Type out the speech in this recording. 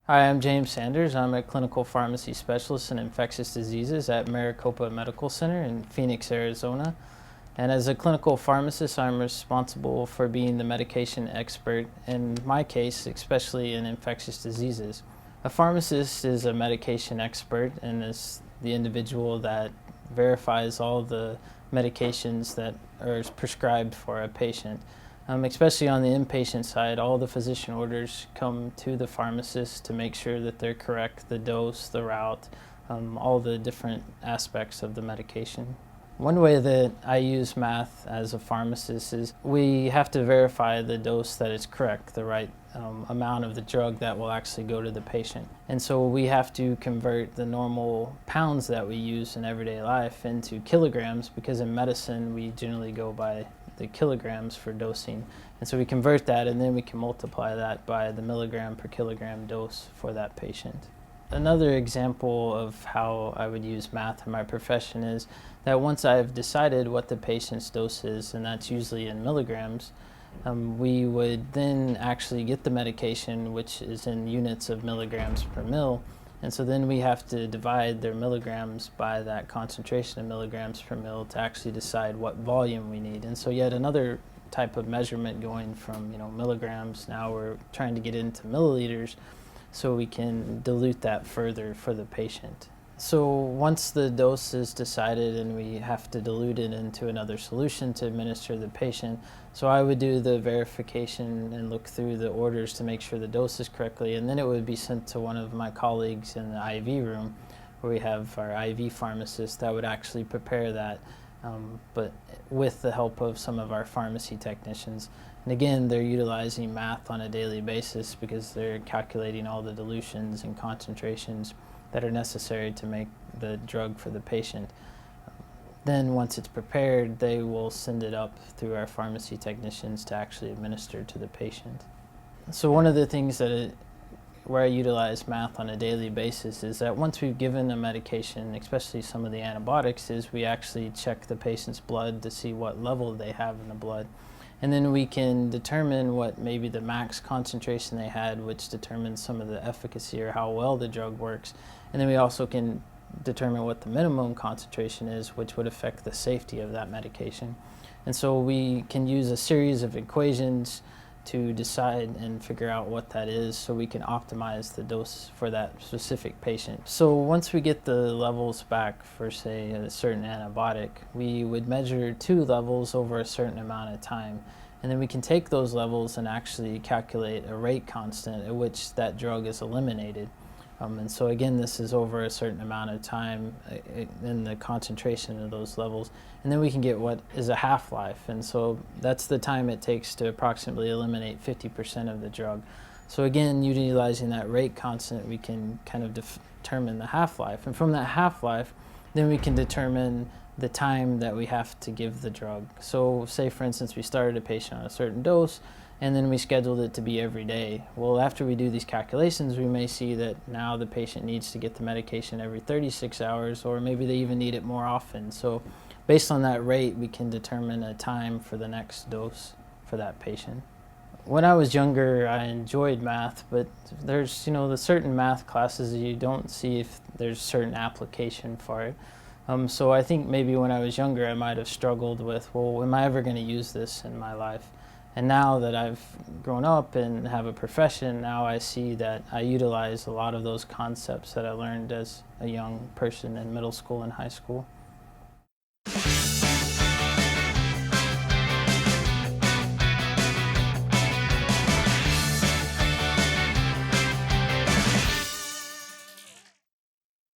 Hi, I'm James Sanders. I'm a clinical pharmacy specialist in infectious diseases at Maricopa Medical Center in Phoenix, Arizona. And as a clinical pharmacist, I'm responsible for being the medication expert, in my case, especially in infectious diseases. A pharmacist is a medication expert and is the individual that verifies all the medications that are prescribed for a patient. Especially on the inpatient side, all the physician orders come to the pharmacist to make sure that they're correct, the dose, the route, all the different aspects of the medication. One way that I use math as a pharmacist is we have to verify the dose that is correct, the right amount of the drug that will actually go to the patient. And so we have to convert the normal pounds that we use in everyday life into kilograms, because in medicine we generally go by the kilograms for dosing. And so we convert that, and then we can multiply that by the milligram per kilogram dose for that patient. Another example of how I would use math in my profession is that once I've decided what the patient's dose is, and that's usually in milligrams, we would then actually get the medication, which is in units of milligrams per mil. And so then we have to divide their milligrams by that concentration of milligrams per mil to actually decide what volume we need. And so yet another type of measurement going from milligrams, now we're trying to get into milliliters so we can dilute that further for the patient. So once the dose is decided and we have to dilute it into another solution to administer to the patient, so I would do the verification and look through the orders to make sure the dose is correctly, and then it would be sent to one of my colleagues in the IV room, where we have our IV pharmacist that would actually prepare that, but with the help of some of our pharmacy technicians. And again, they're utilizing math on a daily basis because they're calculating all the dilutions and concentrations that are necessary to make the drug for the patient. Then once it's prepared, they will send it up through our pharmacy technicians to actually administer to the patient. So one of the things where I utilize math on a daily basis is that once we've given a medication, especially some of the antibiotics, is we actually check the patient's blood to see what level they have in the blood. And then we can determine what maybe the max concentration they had, which determines some of the efficacy or how well the drug works. And then we also can determine what the minimum concentration is, which would affect the safety of that medication. And so we can use a series of equations to decide and figure out what that is so we can optimize the dose for that specific patient. So once we get the levels back for, say, a certain antibiotic, we would measure 2 levels over a certain amount of time. And then we can take those levels and actually calculate a rate constant at which that drug is eliminated. And so again, this is over a certain amount of time in the concentration of those levels. And then we can get what is a half-life. And so that's the time it takes to approximately eliminate 50% of the drug. So again, utilizing that rate constant, we can kind of determine the half-life. And from that half-life, then we can determine the time that we have to give the drug. So say, for instance, we started a patient on a certain dose, and then we scheduled it to be every day. Well, after we do these calculations, we may see that now the patient needs to get the medication every 36 hours, or maybe they even need it more often. So based on that rate, we can determine a time for the next dose for that patient. When I was younger, I enjoyed math, but there's, the certain math classes you don't see if there's certain application for it. So I think maybe when I was younger, I might have struggled with, well, am I ever going to use this in my life? And now that I've grown up and have a profession, now I see that I utilize a lot of those concepts that I learned as a young person in middle school and high school.